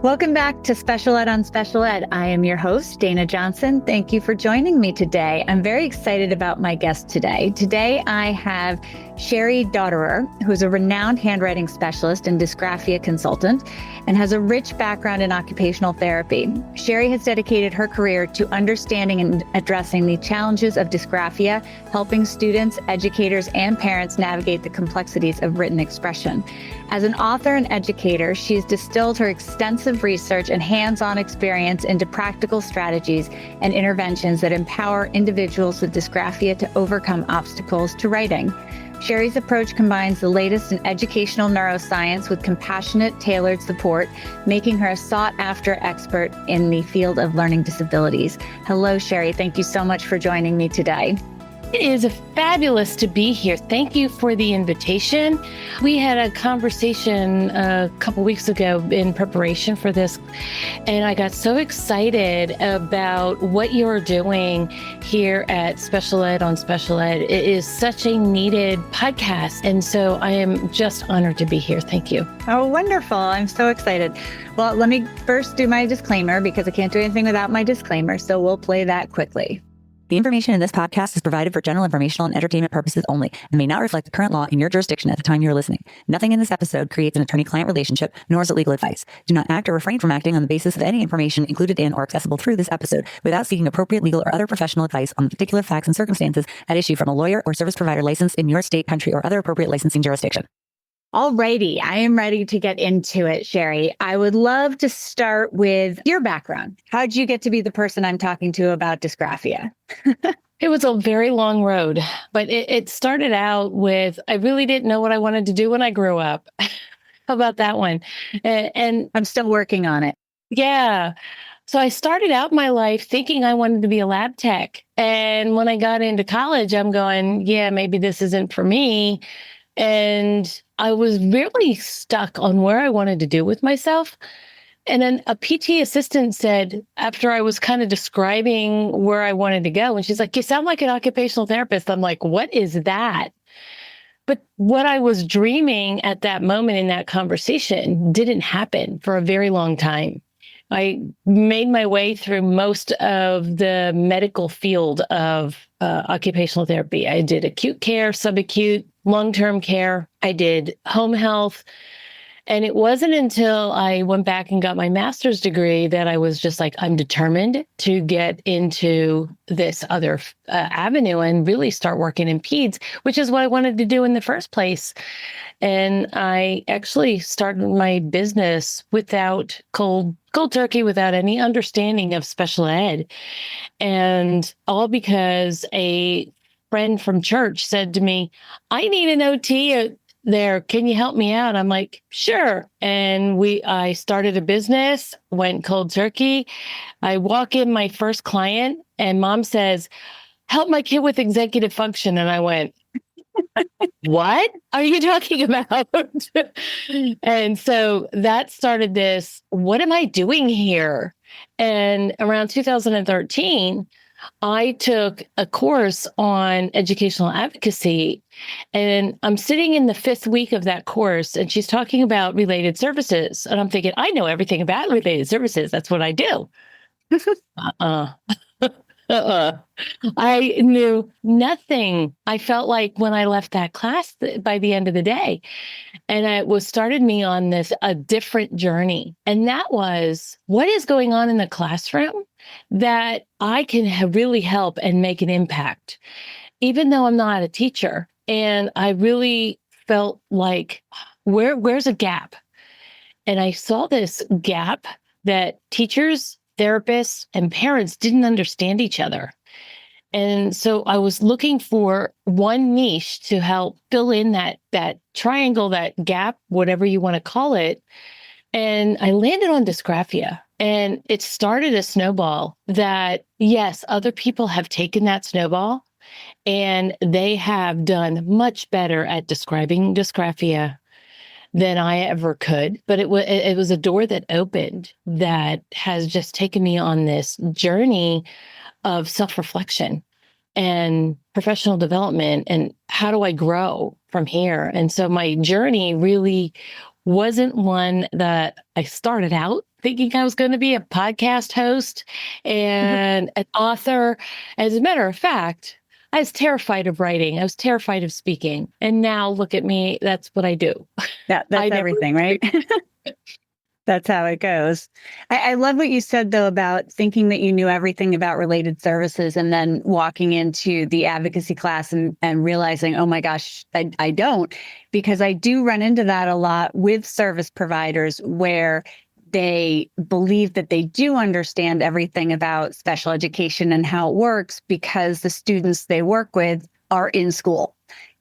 Welcome back to Special Ed on Special Ed. I am your host, Dana Johnson. Thank you for joining me today. I'm very excited about my guest today. Today, I have Cheri Dotterer, who's a renowned handwriting specialist and dysgraphia consultant, and has a rich background in occupational therapy. Cheri has dedicated her career to understanding and addressing the challenges of dysgraphia, helping students, educators, and parents navigate the complexities of written expression. As an author and educator, she has distilled her extensive research and hands-on experience into practical strategies and interventions that empower individuals with dysgraphia to overcome obstacles to writing. Cheri's approach combines the latest in educational neuroscience with compassionate, tailored support, making her a sought-after expert in the field of learning disabilities. Hello, Cheri. Thank you so much for joining me today. It is fabulous to be here. Thank you for the invitation. We had a conversation a couple weeks ago in preparation for this, and I got so excited about what you're doing here at Special Ed on Special Ed. It is such a needed podcast, and so I am just honored to be here. Thank you. Oh, wonderful. I'm so excited. Well, let me first do my disclaimer because I can't do anything without my disclaimer, so we'll play that quickly. The information in this podcast is provided for general informational and entertainment purposes only and may not reflect the current law in your jurisdiction at the time you're listening. Nothing in this episode creates an attorney-client relationship, nor is it legal advice. Do not act or refrain from acting on the basis of any information included in or accessible through this episode without seeking appropriate legal or other professional advice on the particular facts and circumstances at issue from a lawyer or service provider licensed in your state, country, or other appropriate licensing jurisdiction. Alrighty, I am ready to get into it, Cheri. I would love to start with your background. How did you get to be the person I'm talking to about dysgraphia? It was a very long road, but it started out with, I really didn't know what I wanted to do when I grew up. How about that one? And I'm still working on it. Yeah. So I started out my life thinking I wanted to be a lab tech. And when I got into college, I'm going, yeah, maybe this isn't for me. And I was really stuck on where I wanted to do with myself. And then a PT assistant said, after I was kind of describing where I wanted to go, and she's like, you sound like an occupational therapist. I'm like, what is that? But what I was dreaming at that moment in that conversation didn't happen for a very long time. I made my way through most of the medical field of occupational therapy. I did acute care, subacute, long-term care. I did home health. And it wasn't until I went back and got my master's degree that I was just like, I'm determined to get into this other avenue and really start working in peds, which is what I wanted to do in the first place. And I actually started my business without cold turkey, without any understanding of special ed. And all because a friend from church said to me, I need an OT there. Can you help me out? I'm like, sure. And I started a business, went cold turkey. I walk in my first client and mom says, help my kid with executive function. And I went, what are you talking about? And so that started this, what am I doing here? And around 2013, I took a course on educational advocacy, and I'm sitting in the 5th week of that course, and she's talking about related services. And I'm thinking, I know everything about related services. That's what I do. I knew nothing. I felt like when I left that class by the end of the day, and it started me on a different journey. And that was, what is going on in the classroom that I can really help and make an impact, even though I'm not a teacher. And I really felt like, where's a gap? And I saw this gap that teachers, therapists, and parents didn't understand each other. And so I was looking for one niche to help fill in that triangle, that gap, whatever you want to call it. And I landed on dysgraphia. And it started a snowball that, yes, other people have taken that snowball and they have done much better at describing dysgraphia than I ever could. But it was a door that opened that has just taken me on this journey of self-reflection and professional development and how do I grow from here? And so my journey really wasn't one that I started out thinking I was going to be a podcast host and an author. As a matter of fact, I was terrified of writing. I was terrified of speaking. And now look at me. That's what I do. That's everything, right? That's how it goes. I love what you said, though, about thinking that you knew everything about related services and then walking into the advocacy class and realizing, oh my gosh, I don't, because I do run into that a lot with service providers where they believe that they do understand everything about special education and how it works because the students they work with are in school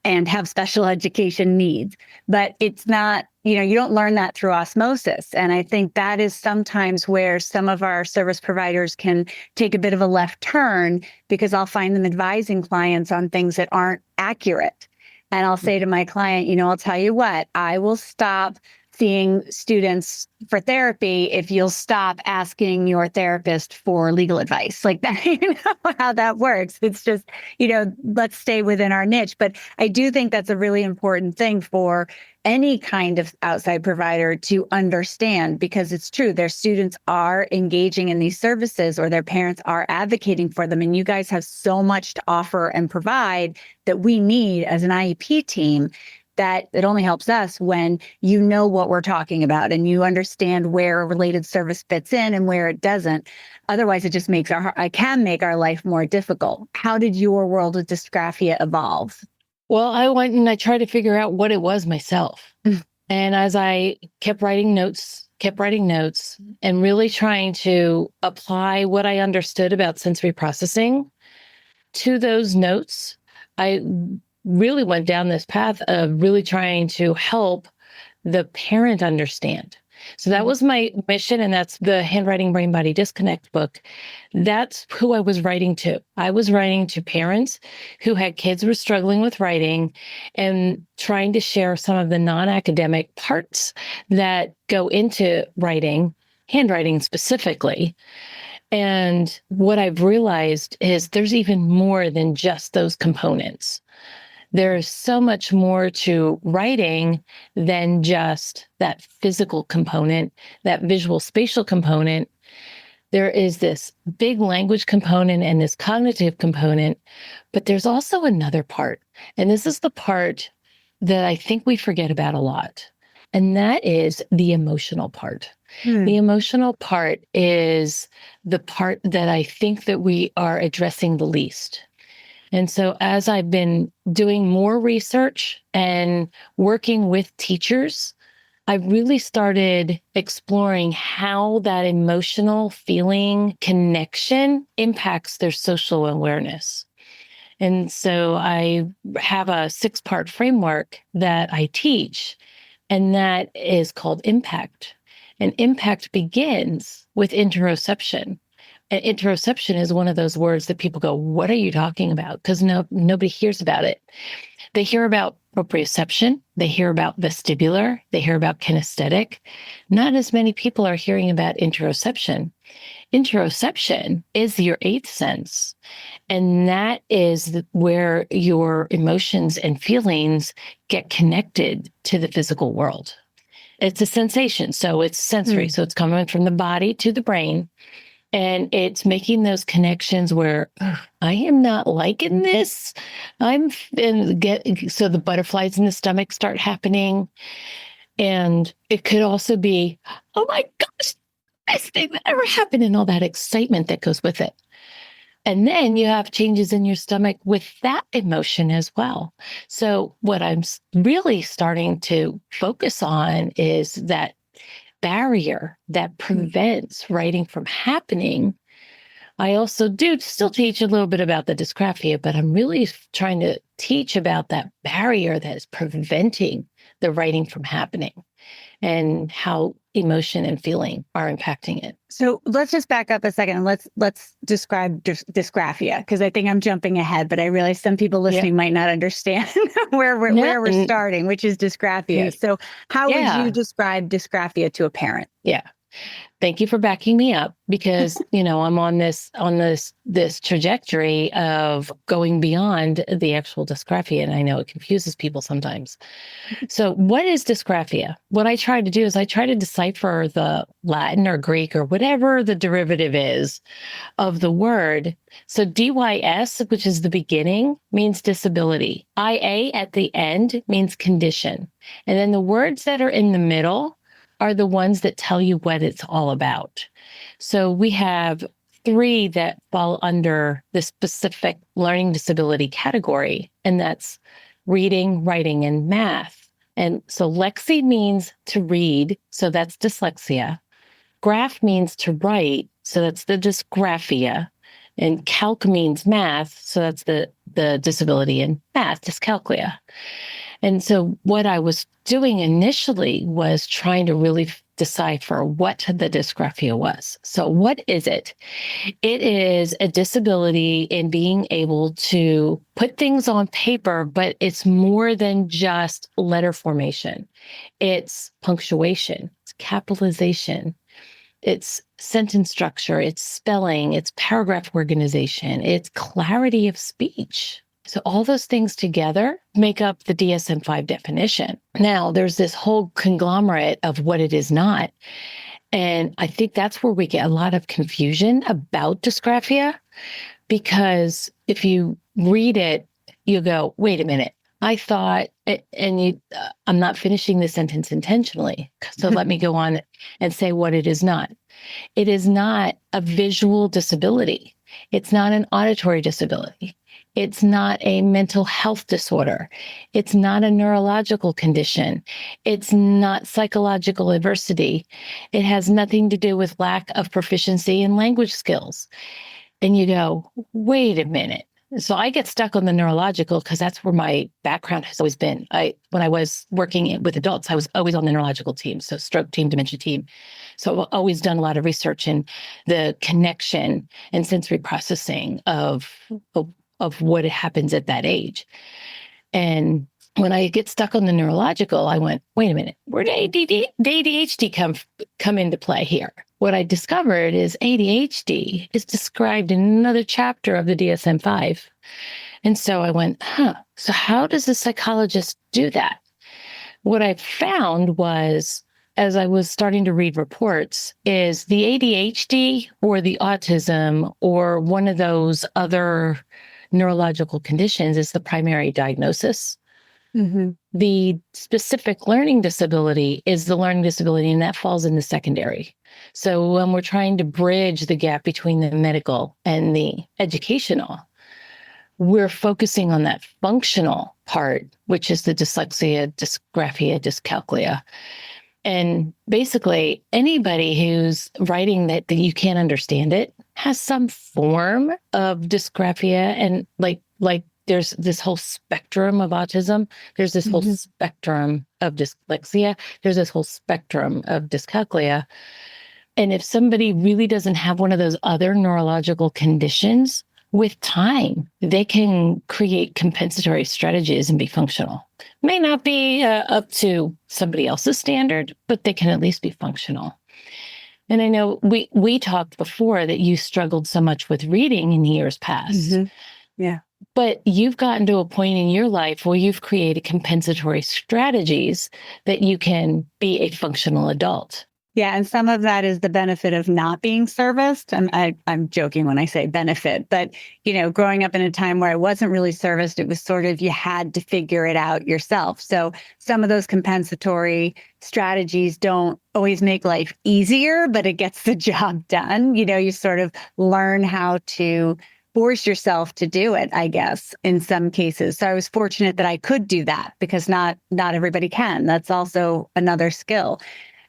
and have special education needs. But it's not, you don't learn that through osmosis. And I think that is sometimes where some of our service providers can take a bit of a left turn, because I'll find them advising clients on things that aren't accurate. And I'll say to my client, I'll tell you what, I will stop seeing students for therapy if you'll stop asking your therapist for legal advice. Like that, how that works. It's just, let's stay within our niche. But I do think that's a really important thing for any kind of outside provider to understand, because it's true. Their students are engaging in these services, or their parents are advocating for them. And you guys have so much to offer and provide that we need as an IEP team, that it only helps us when you know what we're talking about and you understand where a related service fits in and where it doesn't. Otherwise, it just can make our life more difficult. How did your world of dysgraphia evolve? Well, I went and I tried to figure out what it was myself. And as I kept writing notes and really trying to apply what I understood about sensory processing to those notes, I really went down this path of really trying to help the parent understand. So that was my mission. And that's the Handwriting Brain Body Disconnect book. That's who I was writing to. I was writing to parents who had kids who were struggling with writing and trying to share some of the non-academic parts that go into writing, handwriting specifically. And what I've realized is there's even more than just those components. There's so much more to writing than just that physical component, that visual spatial component. There is this big language component and this cognitive component, but there's also another part. And this is the part that I think we forget about a lot. And that is the emotional part. The emotional part is the part that I think that we are addressing the least. And so as I've been doing more research and working with teachers, I really started exploring how that emotional feeling connection impacts their social awareness. And so I have a 6-part framework that I teach, and that is called impact. And impact begins with interoception. And interoception is one of those words that people go, what are you talking about? Because nobody hears about it. They hear about proprioception. They hear about vestibular. They hear about kinesthetic. Not as many people are hearing about interoception. Interoception is your 8th sense. And that is where your emotions and feelings get connected to the physical world. It's a sensation. So it's sensory. So it's coming from the body to the brain. And it's making those connections where I am not liking this. So the butterflies in the stomach start happening. And it could also be, oh my gosh, best thing that ever happened, and all that excitement that goes with it. And then you have changes in your stomach with that emotion as well. So what I'm really starting to focus on is that barrier that prevents writing from happening. I also do still teach a little bit about the dysgraphia, but I'm really trying to teach about that barrier that is preventing the writing from happening and how emotion and feeling are impacting it. So let's just back up a second and let's describe dysgraphia, because I think I'm jumping ahead, but I realize some people listening might not understand where we're starting, which is dysgraphia. So how would you describe dysgraphia to a parent? Yeah. Thank you for backing me up because, I'm on this trajectory of going beyond the actual dysgraphia. And I know it confuses people sometimes. So what is dysgraphia? What I try to do is I try to decipher the Latin or Greek or whatever the derivative is of the word. So DYS, which is the beginning, means disability. IA at the end means condition. And then the words that are in the middle are the ones that tell you what it's all about. So we have 3 that fall under the specific learning disability category, and that's reading, writing, and math. And so lexi means to read, so that's dyslexia. Graph means to write, so that's the dysgraphia. And calc means math, so that's the disability in math, dyscalculia. And so what I was doing initially was trying to really decipher what the dysgraphia was. So what is it? It is a disability in being able to put things on paper, but it's more than just letter formation. It's punctuation, it's capitalization, it's sentence structure, it's spelling, it's paragraph organization, it's clarity of speech. So all those things together make up the DSM-5 definition. Now, there's this whole conglomerate of what it is not. And I think that's where we get a lot of confusion about dysgraphia, because if you read it, you go, wait a minute, I thought, I'm not finishing the sentence intentionally. So let me go on and say what it is not. It is not a visual disability. It's not an auditory disability. It's not a mental health disorder. It's not a neurological condition. It's not psychological adversity. It has nothing to do with lack of proficiency in language skills. And you go, wait a minute. So I get stuck on the neurological because that's where my background has always been. When I was working with adults, I was always on the neurological team, so stroke team, dementia team. So I've always done a lot of research in the connection and sensory processing of what happens at that age. And when I get stuck on the neurological, I went, wait a minute, where did ADHD come into play here? What I discovered is ADHD is described in another chapter of the DSM-5. And so I went, so how does a psychologist do that? What I found was, as I was starting to read reports, is the ADHD or the autism or one of those other neurological conditions is the primary diagnosis. Mm-hmm. The specific learning disability is the learning disability, and that falls in the secondary. So when we're trying to bridge the gap between the medical and the educational, we're focusing on that functional part, which is the dyslexia, dysgraphia, dyscalculia. And basically, anybody who's writing that you can't understand it has some form of dysgraphia. And like there's this whole spectrum of autism. There's this whole spectrum of dyslexia. There's this whole spectrum of dyscalculia. And if somebody really doesn't have one of those other neurological conditions, with time, they can create compensatory strategies and be functional. May not be up to somebody else's standard, but they can at least be functional. And I know we talked before that you struggled so much with reading in years past. Mm-hmm. Yeah. But you've gotten to a point in your life where you've created compensatory strategies that you can be a functional adult. Yeah, and some of that is the benefit of not being serviced. And I'm joking when I say benefit, but, growing up in a time where I wasn't really serviced, it was sort of you had to figure it out yourself. So some of those compensatory strategies don't always make life easier, but it gets the job done. You sort of learn how to force yourself to do it, I guess, in some cases. So I was fortunate that I could do that because not everybody can. That's also another skill.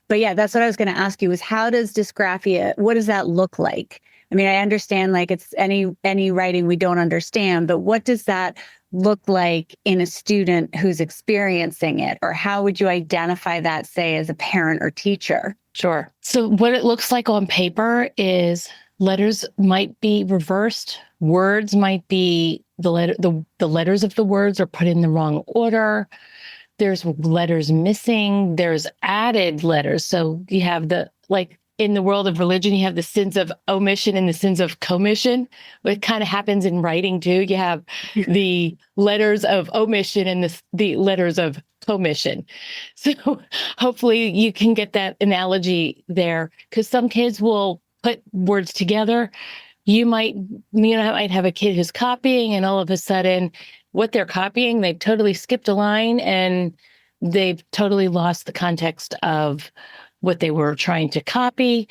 But yeah, that's what I was going to ask you is how does dysgraphia, what does that look like? I mean, I understand like it's any writing we don't understand, but what does that look like in a student who's experiencing it? Or how would you identify that, say, as a parent or teacher? Sure. So what it looks like on paper is letters might be reversed. Words might be the letters of the words are put in the wrong order. There's letters missing. There's added letters. So you have in the world of religion, you have the sins of omission and the sins of commission. It kind of happens in writing too. You have the letters of omission and the letters of commission. So hopefully you can get that analogy there, because some kids will put words together. You might have a kid who's copying, and all of a sudden what they're copying, they've totally skipped a line and they've totally lost the context of what they were trying to copy.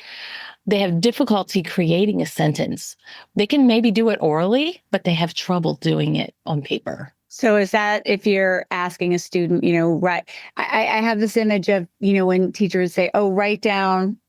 They have difficulty creating a sentence. They can maybe do it orally, but they have trouble doing it on paper. So is that if you're asking a student, write, I have this image of, when teachers say, oh,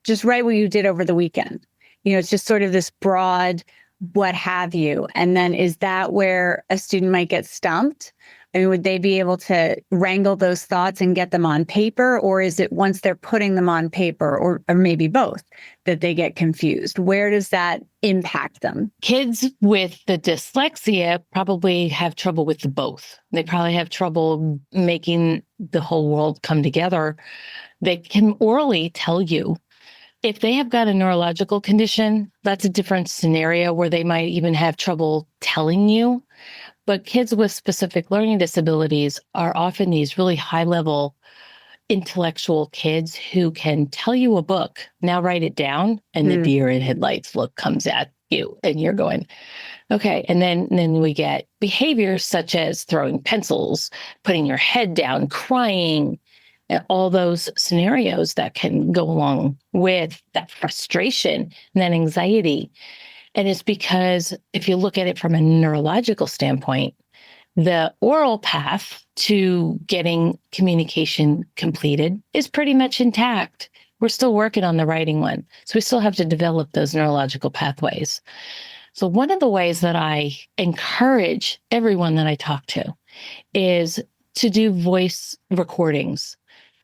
just write what you did over the weekend. It's just sort of this broad, what have you. And then is that where a student might get stumped? I mean, would they be able to wrangle those thoughts and get them on paper? Or is it once they're putting them on paper, or maybe both, that they get confused? Where does that impact them? Kids with the dyslexia probably have trouble with the both. They probably have trouble making the whole world come together. They can orally tell you. If they have got a neurological condition, that's a different scenario where they might even have trouble telling you. But kids with specific learning disabilities are often these really high-level intellectual kids who can tell you a book, now write it down, and the deer in headlights look comes at you, and you're going, okay. And then we get behaviors such as throwing pencils, putting your head down, crying, and all those scenarios that can go along with that frustration and that anxiety. And it's because if you look at it from a neurological standpoint, the oral path to getting communication completed is pretty much intact. We're still working on the writing one. So we still have to develop those neurological pathways. So one of the ways that I encourage everyone that I talk to is to do voice recordings.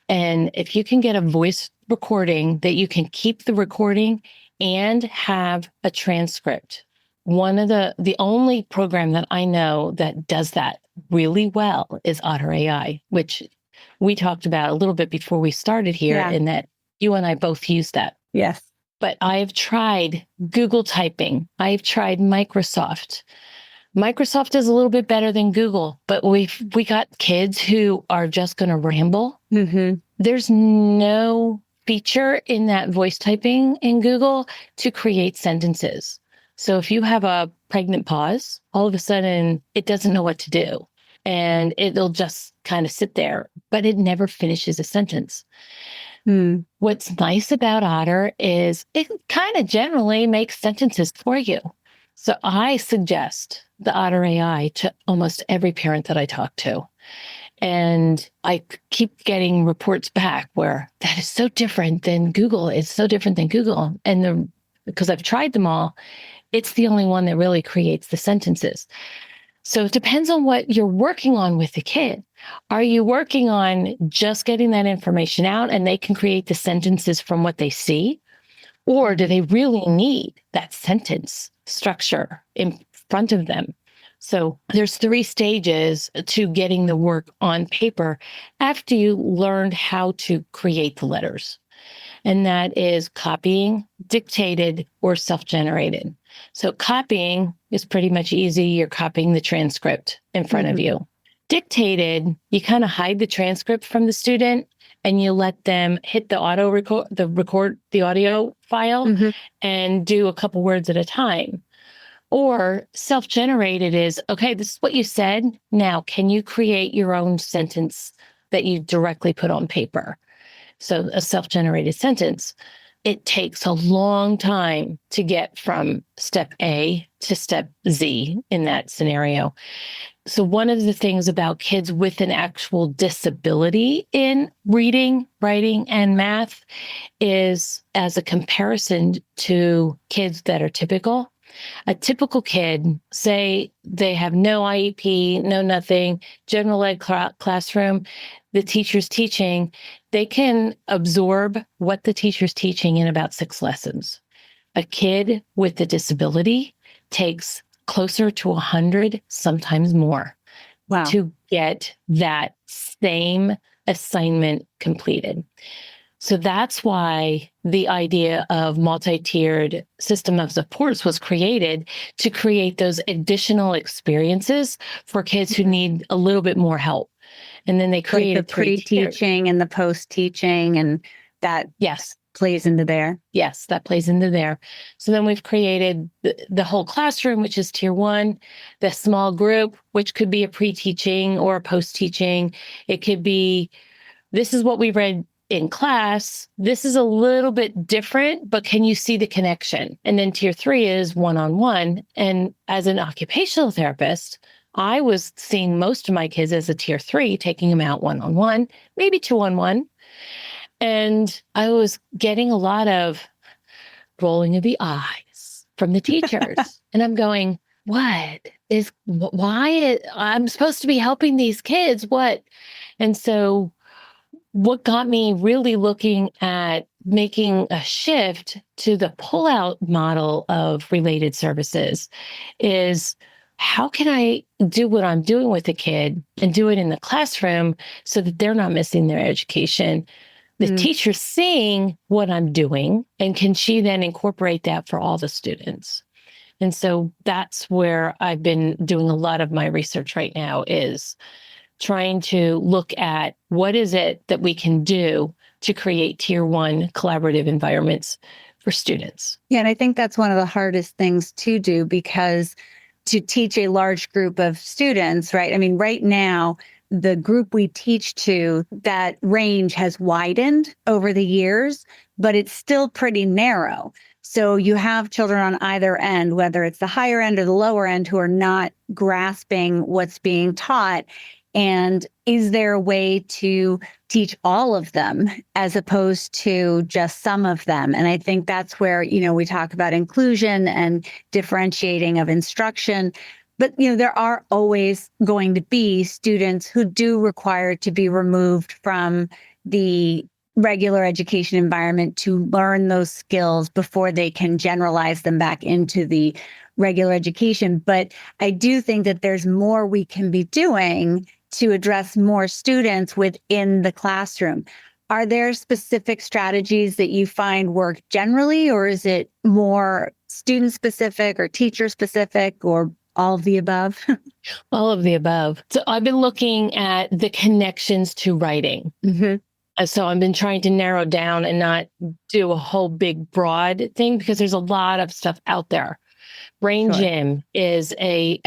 And if you can get a voice recording that you can keep the recording and have a transcript. One of the only program that I know that does that really well is Otter AI, which we talked about a little bit before we started here, in that you and I both use that. Yes. But I've tried Google typing. I've tried Microsoft. Microsoft is a little bit better than Google, but we got kids who are just going to ramble. There's no feature in that voice typing in Google to create sentences. So if you have a pregnant pause, all of a sudden it doesn't know what to do, and it'll just kind of sit there, but it never finishes a sentence. What's nice about Otter is it kind of generally makes sentences for you. So I suggest the Otter AI to almost every parent that I talk to. And I keep getting reports back where that is so different than Google. It's so different than Google. And because I've tried them all, it's the only one that really creates the sentences. So it depends on what you're working on with the kid. Are you working on just getting that information out and they can create the sentences from what they see? Or do they really need that sentence structure in front of them? So there's 3 stages to getting the work on paper after you learned how to create the letters. And that is copying, dictated, or self-generated. So copying is pretty much easy. You're copying the transcript in front of you. Dictated, you kind of hide the transcript from the student and you let them hit the record the audio file and do a couple words at a time. Or self-generated is, okay, this is what you said. Now, can you create your own sentence that you directly put on paper? So a self-generated sentence, it takes a long time to get from step A to step Z in that scenario. So one of the things about kids with an actual disability in reading, writing, and math is, as a comparison to kids that are typical, a typical kid, say they have no IEP, no nothing, general ed classroom, the teacher's teaching, they can absorb what the teacher's teaching in about 6 lessons. A kid with a disability takes closer to 100, sometimes more, to get that same assignment completed. So that's why the idea of multi-tiered system of supports was created, to create those additional experiences for kids who need a little bit more help. And then they Like the created pre-teaching and the post-teaching, and that Yes. plays into there. Yes, that plays into there. So then we've created the whole classroom, which is tier one, the small group, which could be a pre-teaching or a post-teaching. It could be, this is what we read in class. This is a little bit different, but can you see the connection? And then tier three is one-on-one. And as an occupational therapist, I was seeing most of my kids as a tier three, taking them out one-on-one, maybe two-on-one. And I was getting a lot of rolling of the eyes from the teachers. And I'm going, why I'm supposed to be helping these kids? What? And so what got me really looking at making a shift to the pullout model of related services is, how can I do what I'm doing with the kid and do it in the classroom so that they're not missing their education? The teacher seeing what I'm doing, and can she then incorporate that for all the students? And so that's where I've been doing a lot of my research right now, is trying to look at what is it that we can do to create tier one collaborative environments for students. Yeah, and I think that's one of the hardest things to do, because to teach a large group of students, right? I mean, right now, the group we teach to, that range has widened over the years, but it's still pretty narrow. So you have children on either end, whether it's the higher end or the lower end, who are not grasping what's being taught. And is there a way to teach all of them as opposed to just some of them? And I think that's where, we talk about inclusion and differentiating of instruction. But, there are always going to be students who do require to be removed from the regular education environment to learn those skills before they can generalize them back into the regular education. But I do think that there's more we can be doing to address more students within the classroom. Are there specific strategies that you find work generally, or is it more student specific or teacher specific, or all of the above? All of the above. So I've been looking at the connections to writing. So I've been trying to narrow down and not do a whole big broad thing, because there's a lot of stuff out there. Brain Gym is a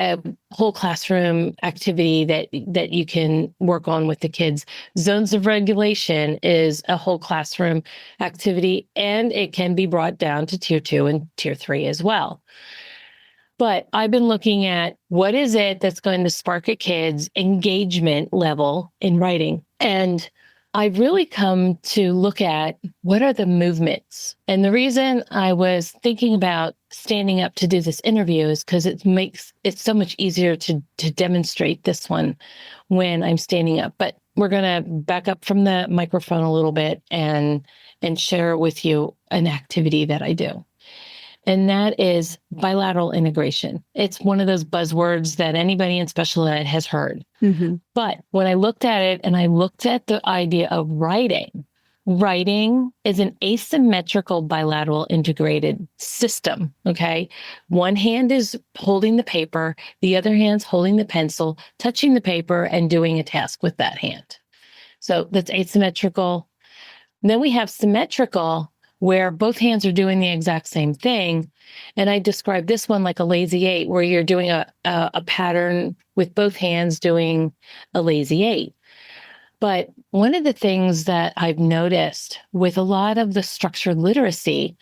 whole classroom activity that you can work on with the kids. Zones of regulation is a whole classroom activity, and it can be brought down to tier two and tier three as well. But I've been looking at what is it that's going to spark a kid's engagement level in writing. And I've really come to look at what are the movements. And the reason I was thinking about standing up to do this interview is because it makes it so much easier to demonstrate this one when I'm standing up. But we're going to back up from the microphone a little bit and share with you an activity that I do. And that is bilateral integration. It's one of those buzzwords that anybody in special ed has heard. But when I looked at it and I looked at the idea of writing is an asymmetrical bilateral integrated system, okay? One hand is holding the paper, the other hand's holding the pencil, touching the paper, and doing a task with that hand. So that's asymmetrical. And then we have symmetrical, where both hands are doing the exact same thing. And I describe this one like a lazy eight, where you're doing a pattern with both hands doing a lazy eight. But one of the things that I've noticed with a lot of the structured literacy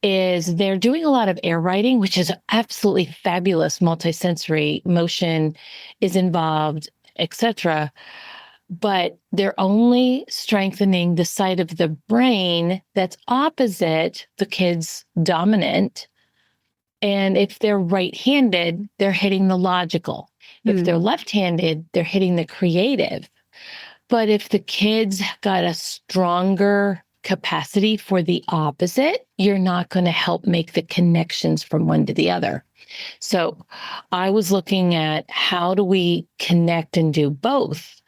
is they're doing a lot of air writing, which is absolutely fabulous. Multisensory motion is involved, etc. But they're only strengthening the side of the brain that's opposite the kid's dominant. And if they're right-handed, they're hitting the logical. If they're left-handed, they're hitting the creative. But if the kid's got a stronger capacity for the opposite, you're not going to help make the connections from one to the other. So I was looking at how do we connect and do both?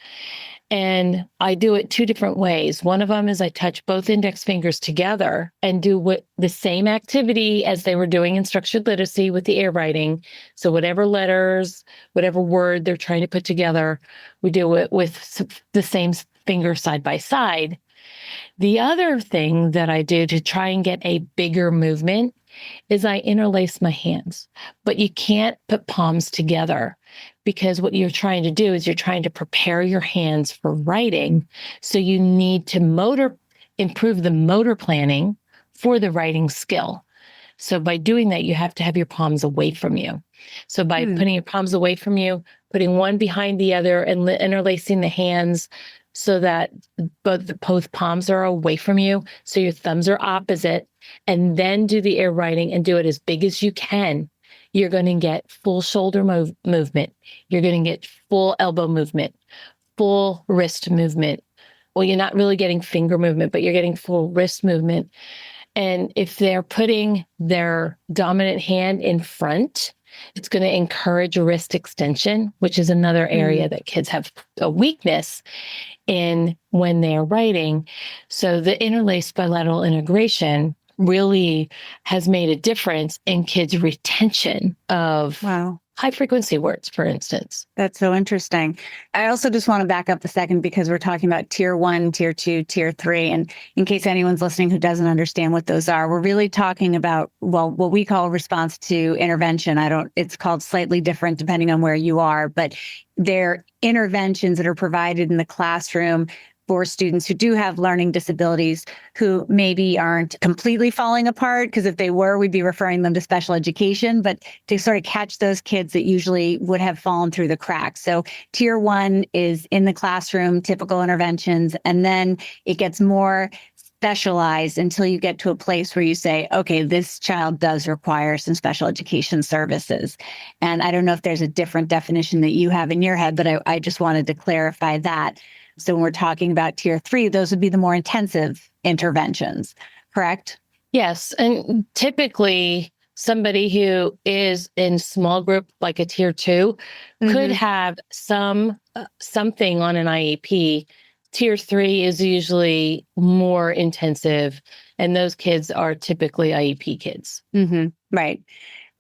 And I do it two different ways. One of them is I touch both index fingers together and do the same activity as they were doing in structured literacy with the air writing. So whatever letters, whatever word they're trying to put together, we do it with the same finger side by side. The other thing that I do to try and get a bigger movement is I interlace my hands, but you can't put palms together because what you're trying to do is you're trying to prepare your hands for writing. So you need to improve the motor planning for the writing skill. So by doing that, you have to have your palms away from you. So by putting your palms away from you, putting one behind the other and interlacing the hands so that both palms are away from you. So your thumbs are opposite, and then do the air writing and do it as big as you can. You're going to get full shoulder movement. You're going to get full elbow movement, full wrist movement. Well, you're not really getting finger movement, but you're getting full wrist movement. And if they're putting their dominant hand in front, it's going to encourage wrist extension, which is another area that kids have a weakness in when they're writing. So the interlaced bilateral integration really has made a difference in kids' retention of high frequency words, for instance. That's so interesting. I also just want to back up a second because we're talking about tier 1, tier 2, tier 3. And in case anyone's listening who doesn't understand what those are, we're really talking about, what we call response to intervention. It's called slightly different depending on where you are, but they're interventions that are provided in the classroom for students who do have learning disabilities who maybe aren't completely falling apart, because if they were, we'd be referring them to special education, but to sort of catch those kids that usually would have fallen through the cracks. So tier 1 is in the classroom, typical interventions, and then it gets more specialized until you get to a place where you say, okay, this child does require some special education services. And I don't know if there's a different definition that you have in your head, but I just wanted to clarify that. So when we're talking about tier 3, those would be the more intensive interventions, correct? Yes. And typically somebody who is in small group, like a tier 2, could have something on an IEP. Tier 3 is usually more intensive, and those kids are typically IEP kids. Right.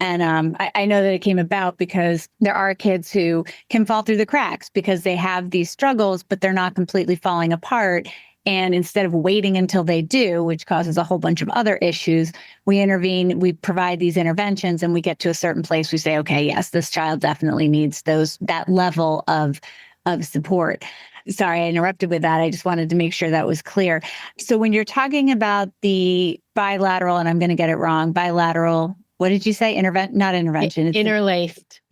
And I know that it came about because there are kids who can fall through the cracks because they have these struggles, but they're not completely falling apart. And instead of waiting until they do, which causes a whole bunch of other issues, we intervene, we provide these interventions, and we get to a certain place. We say, okay, yes, this child definitely needs that level of support. Sorry, I interrupted with that. I just wanted to make sure that was clear. So when you're talking about the bilateral, and I'm going to get it wrong, bilateral, what did you say? Not intervention. It's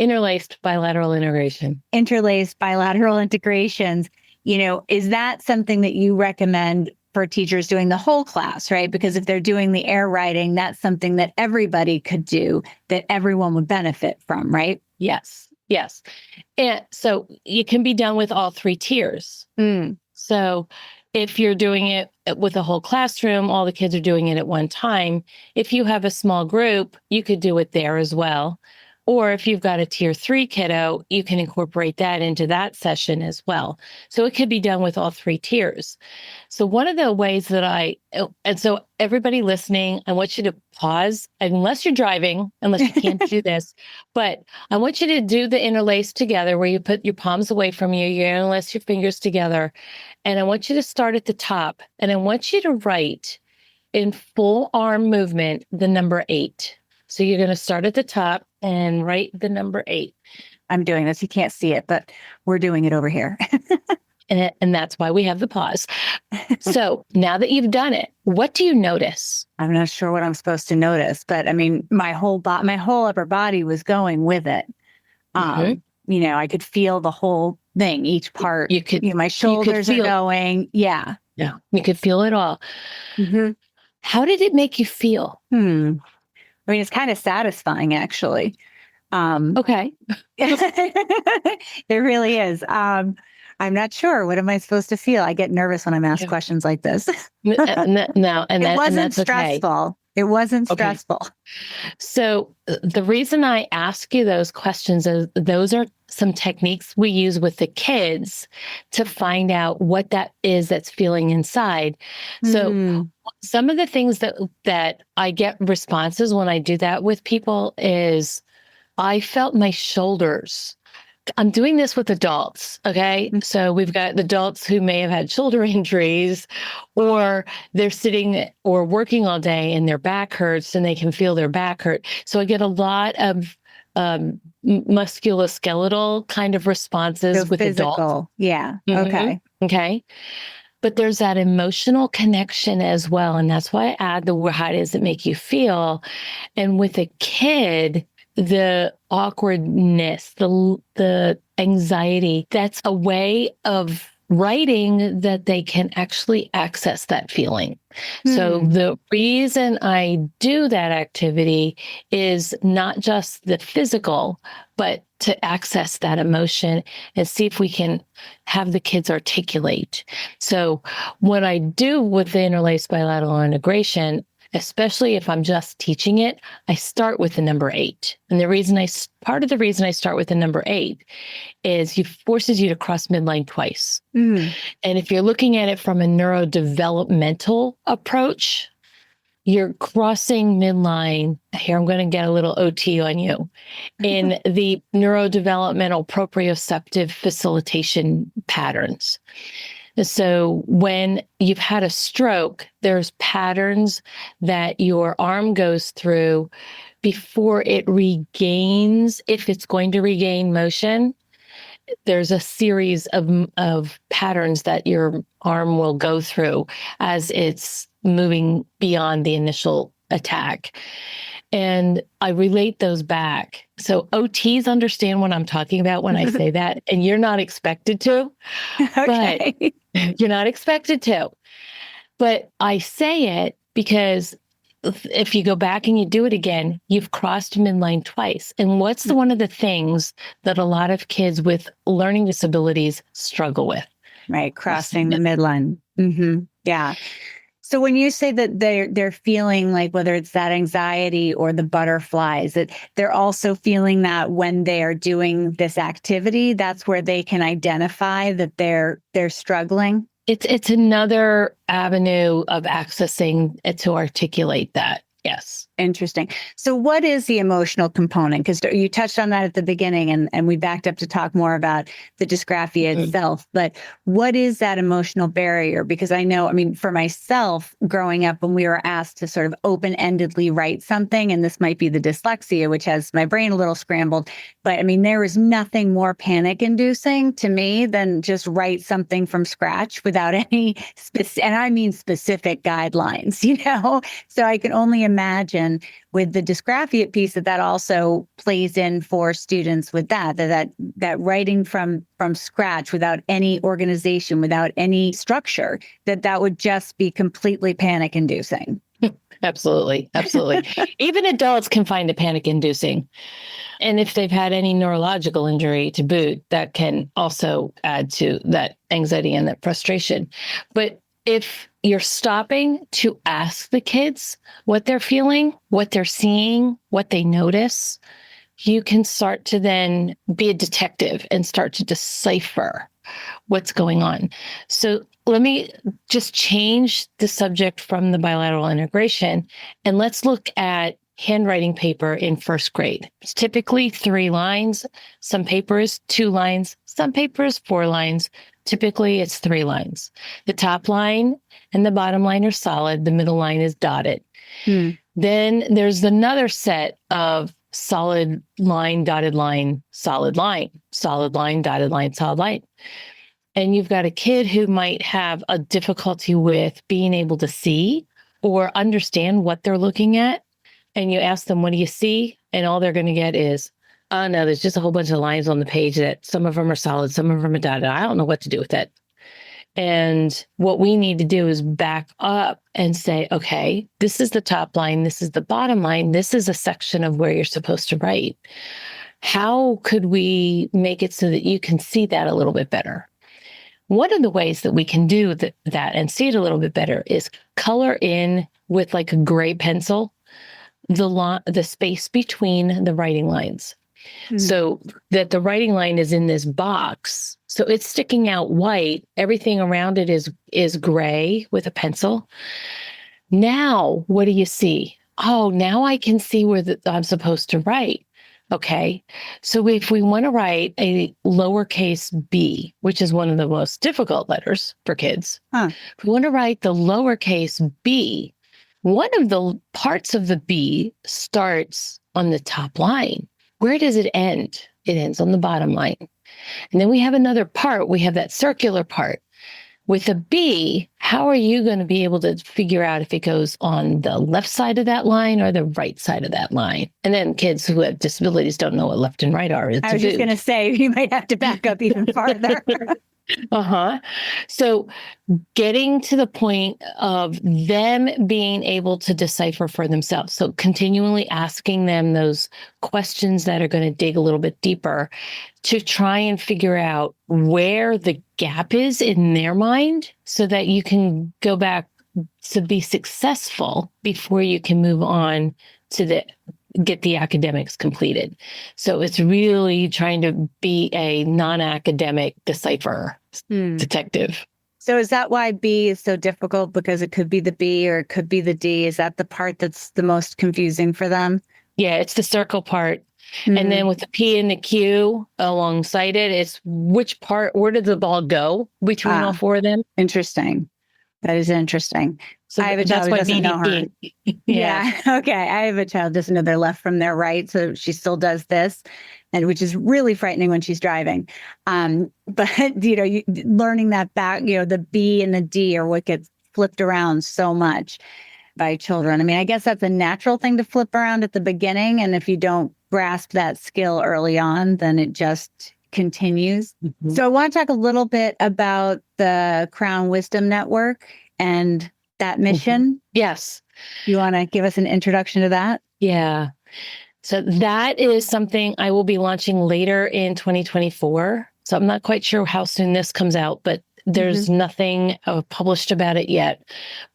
interlaced bilateral integration. Interlaced bilateral integrations. Is that something that you recommend for teachers doing the whole class, right? Because if they're doing the air writing, that's something that everybody could do, that everyone would benefit from, right? Yes. And so it can be done with all 3 tiers. So if you're doing it with a whole classroom, all the kids are doing it at one time. If you have a small group, you could do it there as well. Or if you've got a tier 3 kiddo, you can incorporate that into that session as well. So it could be done with all 3 tiers. So one of the ways that and so everybody listening, I want you to pause, unless you're driving, unless you can't do this, but I want you to do the interlace together where you put your palms away from you, you interlace your fingers together. And I want you to start at the top, and I want you to write in full arm movement the number 8. So you're going to start at the top and write the number 8. I'm doing this. You can't see it, but we're doing it over here. and that's why we have the pause. So now that you've done it, what do you notice? I'm not sure what I'm supposed to notice, but I mean, my whole upper body was going with it. I could feel the whole thing, each part. My shoulders are going. Yeah. You could feel it all. How did it make you feel? I mean, it's kind of satisfying, actually. Okay. It really is. I'm not sure. What am I supposed to feel? I get nervous when I'm asked questions like this. No, and it wasn't that's stressful. Okay. It wasn't Okay. stressful. So the reason I ask you those questions is those are some techniques we use with the kids to find out what that is that's feeling inside. So Mm. some of the things that I get responses when I do that with people is I felt my shoulders. I'm doing this with adults. Okay. So we've got adults who may have had shoulder injuries, or they're sitting or working all day and their back hurts and they can feel their back hurt. So I get a lot of musculoskeletal kind of responses So with adults. physical. Yeah. Mhm. Okay. Okay. But there's that emotional connection as well. And that's why I add the word, how does it make you feel? And with a kid, the awkwardness, the anxiety, that's a way of writing that they can actually access that feeling. So the reason I do that activity is not just the physical, but to access that emotion and see if we can have the kids articulate. So what I do with the interlaced bilateral integration, especially if I'm just teaching it, I start with the number 8. And part of the reason I start with the number 8 is it forces you to cross midline twice. And if you're looking at it from a neurodevelopmental approach, you're crossing midline. Here, I'm going to get a little OT on you in the neurodevelopmental proprioceptive facilitation patterns. So when you've had a stroke, there's patterns that your arm goes through before it regains, if it's going to regain motion. There's a series of patterns that your arm will go through as it's moving beyond the initial attack. And I relate those back. So OTs understand what I'm talking about when I say that, and you're not expected to. Okay. But you're not expected to. But I say it because if you go back and you do it again, you've crossed midline twice. And what's one of the things that a lot of kids with learning disabilities struggle with? Right. Crossing the midline. Yeah. So when you say that they're feeling like, whether it's that anxiety or the butterflies, that they're also feeling that when they are doing this activity, that's where they can identify that they're struggling. It's another avenue of accessing it to articulate that. Yes. Interesting. So what is the emotional component? Because you touched on that at the beginning, and we backed up to talk more about the dysgraphia itself. But what is that emotional barrier? Because I know, for myself, growing up, when we were asked to sort of open-endedly write something, and this might be the dyslexia, which has my brain a little scrambled, but there is nothing more panic-inducing to me than just write something from scratch without any specific guidelines, So I can only imagine with the dysgraphia piece that also plays in for students with that writing from scratch without any organization, without any structure, that would just be completely panic inducing. Absolutely. Even adults can find it panic inducing. And if they've had any neurological injury to boot, that can also add to that anxiety and that frustration. But if you're stopping to ask the kids what they're feeling, what they're seeing, what they notice, you can start to then be a detective and start to decipher what's going on. So let me just change the subject from the bilateral integration, and let's look at handwriting paper in first grade. It's typically 3 lines. Some paper is 2 lines. Some paper is 4 lines. Typically, it's 3 lines. The top line and the bottom line are solid. The middle line is dotted. Then there's another set of solid line, dotted line, solid line, solid line, dotted line, solid line. And you've got a kid who might have a difficulty with being able to see or understand what they're looking at. And you ask them, what do you see? And all they're going to get is, oh, no, there's just a whole bunch of lines on the page that some of them are solid, some of them are dotted. I don't know what to do with that. And what we need to do is back up and say, okay, this is the top line. This is the bottom line. This is a section of where you're supposed to write. How could we make it so that you can see that a little bit better? One of the ways that we can do that and see it a little bit better is color in with like a gray pencil the space between the writing lines. So that the writing line is in this box. So it's sticking out white. Everything around it is gray with a pencil. Now, what do you see? Oh, now I can see where I'm supposed to write. Okay. So if we want to write a lowercase b, which is one of the most difficult letters for kids, if we want to write the lowercase b, one of the parts of the b starts on the top line. Where does it end? It ends on the bottom line. And then we have another part. We have that circular part. With a B, how are you going to be able to figure out if it goes on the left side of that line or the right side of that line? And then kids who have disabilities don't know what left and right are. I was just going to say, you might have to back up even farther. So getting to the point of them being able to decipher for themselves. So continually asking them those questions that are going to dig a little bit deeper to try and figure out where the gap is in their mind so that you can go back to be successful before you can move on to get the academics completed. So it's really trying to be a non-academic decipher detective. So is that why B is so difficult? Because it could be the B or it could be the D. Is that the part that's the most confusing for them? Yeah, it's the circle part. And then with the P and the Q alongside it, it's which part, where did the ball go between all four of them? Interesting. That is interesting. So I have a child who doesn't know her. Yeah. Okay. I have a child who doesn't know their left from their right. So she still does this, and which is really frightening when she's driving. But, learning that back, the B and the D are what gets flipped around so much by children. I mean, I guess that's a natural thing to flip around at the beginning. And if you don't grasp that skill early on, then it just continues. So I want to talk a little bit about the Crown Wisdom Network and that mission. Yes. You want to give us an introduction to that? Yeah. So that is something I will be launching later in 2024. So I'm not quite sure how soon this comes out, but there's nothing published about it yet.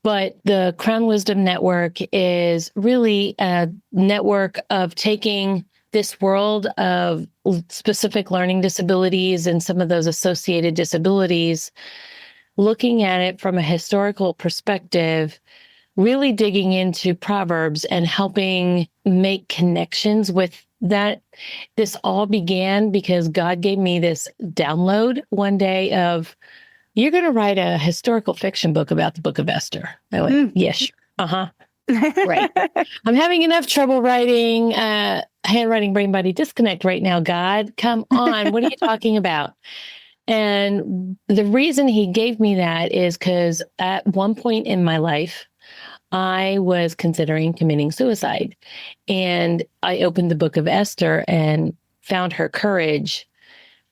But the Crown Wisdom Network is really a network of taking this world of specific learning disabilities and some of those associated disabilities, looking at it from a historical perspective, really digging into Proverbs and helping make connections with that. This all began because God gave me this download one day of, you're going to write a historical fiction book about the book of Esther. I went, yes. Right. I'm having enough trouble writing handwriting brain body disconnect right now, God. Come on. What are you talking about? And the reason he gave me that is because at one point in my life, I was considering committing suicide. And I opened the book of Esther and found her courage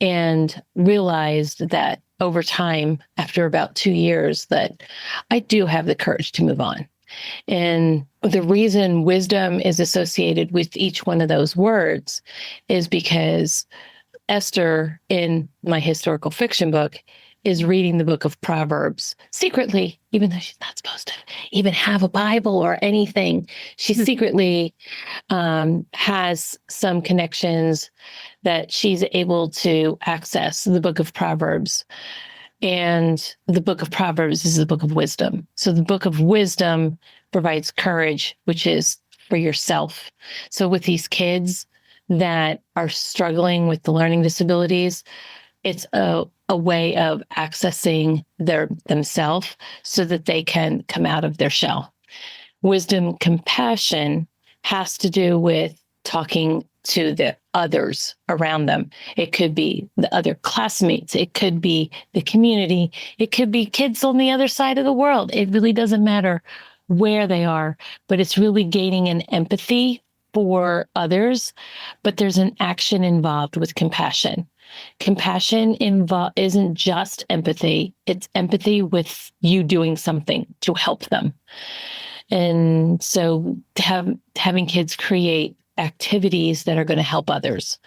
and realized that over time, after about 2 years, that I do have the courage to move on. And the reason wisdom is associated with each one of those words is because Esther, in my historical fiction book, is reading the book of Proverbs secretly, even though she's not supposed to even have a Bible or anything. She secretly has some connections that she's able to access the book of Proverbs. And the book of Proverbs is the book of wisdom. So the book of wisdom provides courage, which is for yourself. So with these kids that are struggling with the learning disabilities, it's a way of accessing themselves so that they can come out of their shell. Wisdom, compassion has to do with talking to the others around them. It could be the other classmates. It could be the community. It could be kids on the other side of the world. It really doesn't matter where they are, but it's really gaining an empathy for others. But there's an action involved with compassion. Compassion isn't just empathy. It's empathy with you doing something to help them. And so having kids create activities that are going to help others.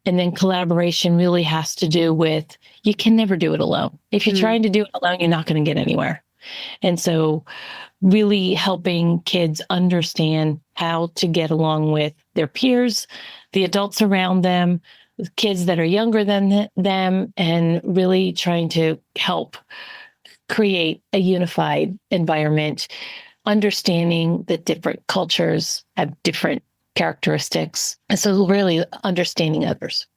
And then collaboration really has to do with, you can never do it alone. If you're trying to do it alone, you're not going to get anywhere. And so really helping kids understand how to get along with their peers, the adults around them, kids that are younger than them, and really trying to help create a unified environment, understanding that different cultures have different characteristics. And so really understanding others.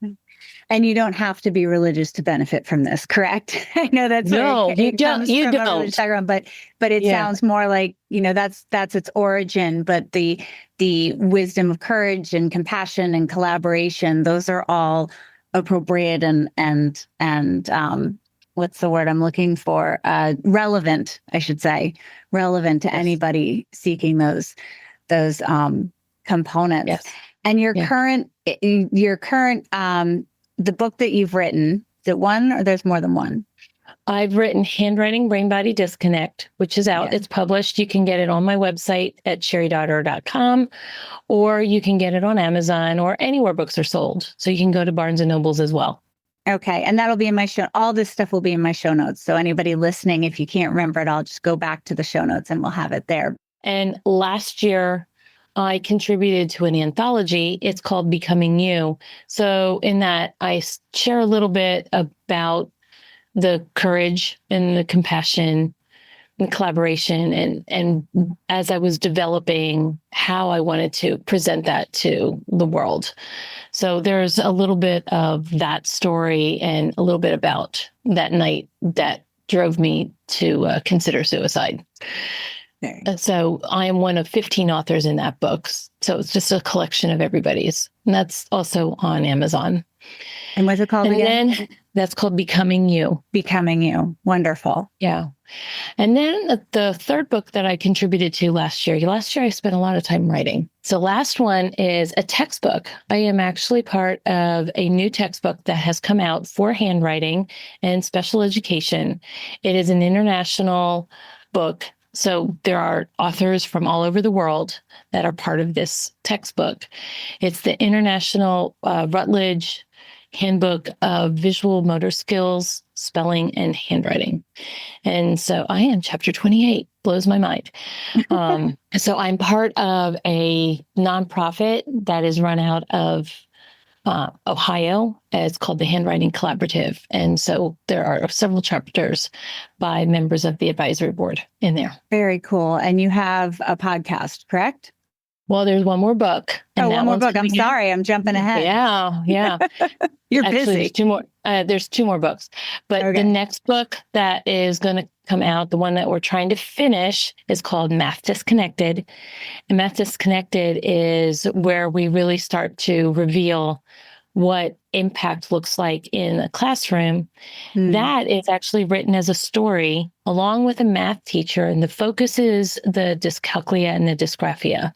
And you don't have to be religious to benefit from this, correct? I know that's no, you don't. You don't. A religious background, but it sounds more like, that's its origin. But the wisdom of courage and compassion and collaboration, those are all appropriate and what's the word I'm looking for? Relevant, I should say, relevant to anybody seeking those components. Yes. And your current the book that you've written, is it one or there's more than one? I've written Handwriting Brain-Body Disconnect, which is out. Yeah. It's published. You can get it on my website at cheridotterer.com, or you can get it on Amazon or anywhere books are sold. So you can go to Barnes and Nobles as well. Okay. And that'll be in my show. All this stuff will be in my show notes. So anybody listening, if you can't remember it, I'll just go back to the show notes and we'll have it there. And last year, I contributed to an anthology. It's called Becoming You. So in that, I share a little bit about the courage and the compassion and collaboration. And as I was developing how I wanted to present that to the world. So there's a little bit of that story and a little bit about that night that drove me to consider suicide. So I am one of 15 authors in that book. So it's just a collection of everybody's. And that's also on Amazon. And what's it called again? Then that's called Becoming You. Becoming You. Wonderful. Yeah. And then the third book that I contributed to last year I spent a lot of time writing. So last one is a textbook. I am actually part of a new textbook that has come out for handwriting and special education. It is an international book. So there are authors from all over the world that are part of this textbook. It's the International Routledge Handbook of Visual Motor Skills, Spelling, and Handwriting. And so I am chapter 28. Blows my mind. So I'm part of a nonprofit that is run out of Ohio. It's called the Handwriting Collaborative. And so there are several chapters by members of the advisory board in there. Very cool. And you have a podcast, correct? Well, there's one more book. One more book. I'm sorry. I'm jumping ahead. Yeah. You're Actually, busy. There's two more. There's two more books. But the next book that is going to come out, the one that we're trying to finish, is called Math Disconnected. And Math Disconnected is where we really start to reveal what impact looks like in a classroom. That is actually written as a story along with a math teacher. And the focus is the dyscalculia and the dysgraphia,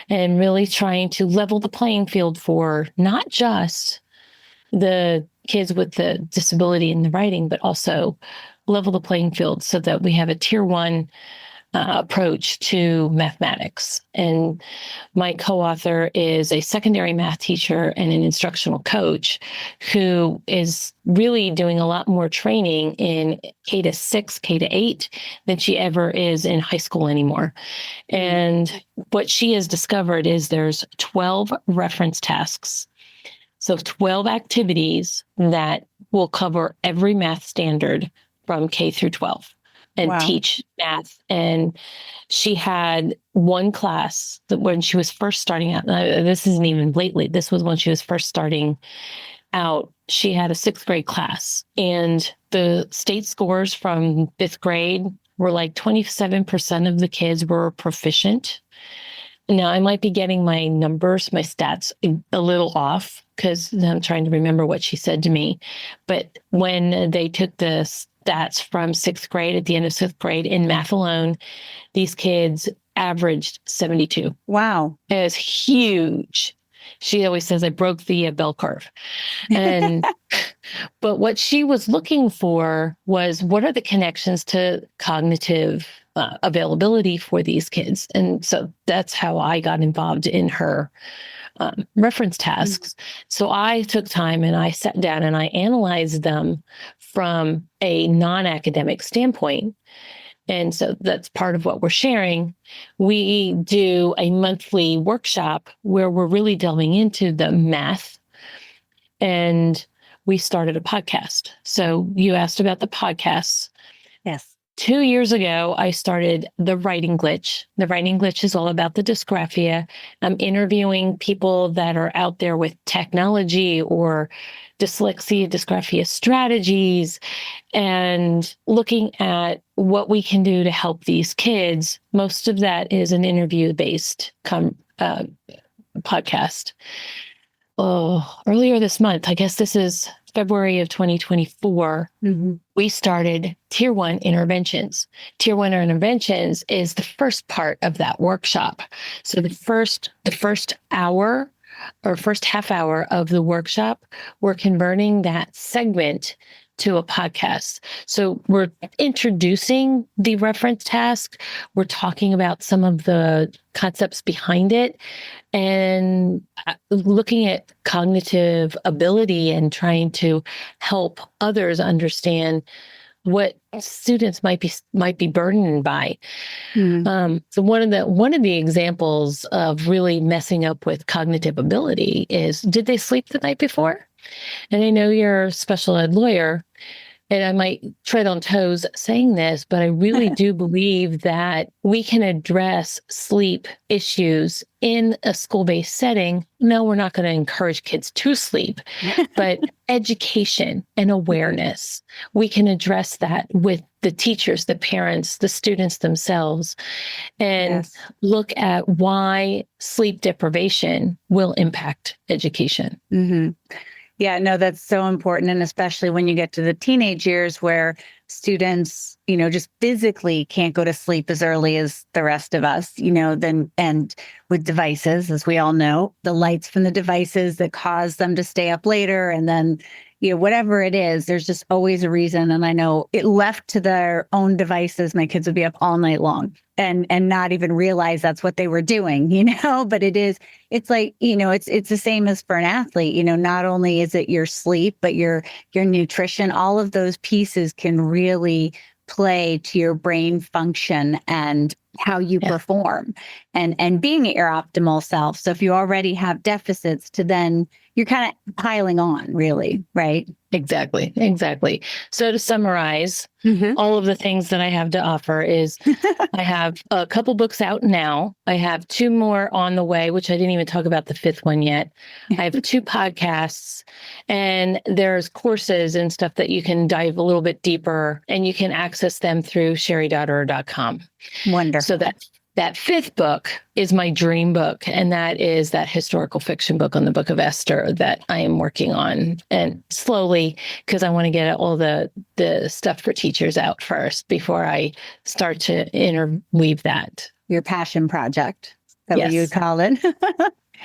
and really trying to level the playing field for not just the kids with the disability in the writing, but also level the playing field so that we have a tier 1 approach to mathematics. And my co-author is a secondary math teacher and an instructional coach who is really doing a lot more training in K-6, K-8 than she ever is in high school anymore. And what she has discovered is there's 12 reference tasks. So 12 activities that will cover every math standard from K through 12. And teach math. And she had one class that when she was first starting out, this isn't even lately, this was when she was first starting out, she had a 6th grade class. And the state scores from 5th grade were like 27% of the kids were proficient. Now, I might be getting my numbers, my stats a little off because I'm trying to remember what she said to me. But when they took the stats from 6th grade, at the end of 6th grade in math alone, these kids averaged 72. Wow. It was huge. She always says I broke the bell curve. And but what she was looking for was, what are the connections to cognitive availability for these kids? And so that's how I got involved in her reference tasks. So I took time and I sat down and I analyzed them from a non-academic standpoint. And so that's part of what we're sharing. We do a monthly workshop where we're really delving into the math, and we started a podcast. So you asked about the podcasts. Yes. 2 years ago, I started The Writing Glitch. The Writing Glitch is all about the dysgraphia. I'm interviewing people that are out there with technology or dyslexia, dysgraphia strategies, and looking at what we can do to help these kids. Most of that is an interview-based podcast. Earlier this month, I guess this is February of 2024, we started Tier 1 interventions. Tier 1 interventions is the first part of that workshop. So the first hour or first half hour of the workshop, we're converting that segment to a podcast. So we're introducing the reference task. We're talking about some of the concepts behind it and looking at cognitive ability and trying to help others understand what students might be burdened by. So one of the examples of really messing up with cognitive ability is, did they sleep the night before? And I know you're a special ed lawyer, and I might tread on toes saying this, but I really do believe that we can address sleep issues in a school-based setting. No, we're not going to encourage kids to sleep, but education and awareness, we can address that with the teachers, the parents, the students themselves, and look at why sleep deprivation will impact education. Yeah, no, that's so important. And especially when you get to the teenage years where students, just physically can't go to sleep as early as the rest of us, and with devices, as we all know, the lights from the devices that cause them to stay up later. And then, whatever it is, there's just always a reason. And I know it left to their own devices, my kids would be up all night long and not even realize that's what they were doing, but it's like, it's the same as for an athlete, not only is it your sleep, but your nutrition, all of those pieces can really play to your brain function and how you perform and being at your optimal self. So if you already have deficits to then you're kind of piling on, really, right? Exactly. So to summarize, all of the things that I have to offer is I have a couple books out now. I have 2 more on the way, which I didn't even talk about the 5th one yet. I have 2 podcasts, and there's courses and stuff that you can dive a little bit deeper, and you can access them through cheridotterer.com. Wonderful. So that 5th book is my dream book, and that is that historical fiction book on the Book of Esther that I am working on, and slowly, because I want to get all the stuff for teachers out first before I start to interweave that. Your passion project, is that what you would call it?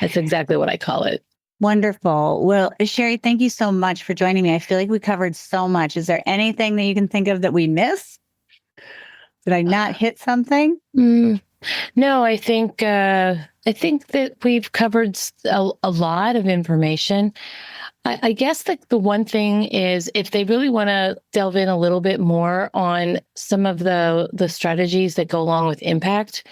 That's exactly what I call it. Wonderful. Well, Cheri, thank you so much for joining me. I feel like we covered so much. Is there anything that you can think of that we missed? Did I not hit something? No, I think that we've covered a lot of information. I guess that the one thing is, if they really want to delve in a little bit more on some of the strategies that go along with impact,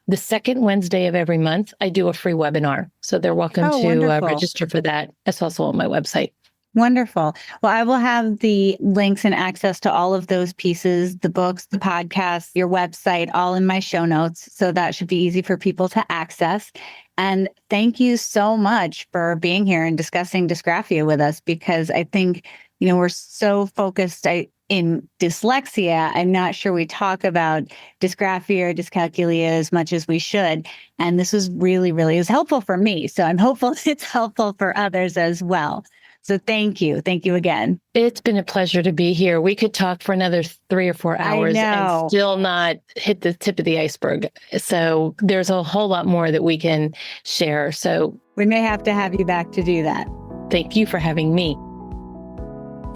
the second Wednesday of every month, I do a free webinar. So they're welcome to register for that. That's also on my website. Wonderful. Well, I will have the links and access to all of those pieces, the books, the podcasts, your website, all in my show notes. So that should be easy for people to access. And thank you so much for being here and discussing dysgraphia with us, because I think, we're so focused in dyslexia. I'm not sure we talk about dysgraphia or dyscalculia as much as we should. And this was really, really is helpful for me. So I'm hopeful it's helpful for others as well. So thank you. Thank you again. It's been a pleasure to be here. We could talk for another 3 or 4 hours and still not hit the tip of the iceberg. So there's a whole lot more that we can share. So we may have to have you back to do that. Thank you for having me.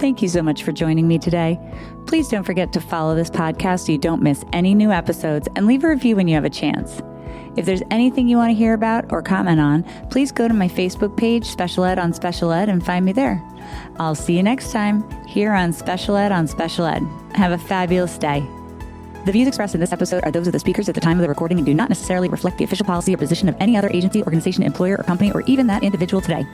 Thank you so much for joining me today. Please don't forget to follow this podcast so you don't miss any new episodes, and leave a review when you have a chance. If there's anything you want to hear about or comment on, please go to my Facebook page, Special Ed on Special Ed, and find me there. I'll see you next time here on Special Ed on Special Ed. Have a fabulous day. The views expressed in this episode are those of the speakers at the time of the recording and do not necessarily reflect the official policy or position of any other agency, organization, employer, or company, or even that individual today.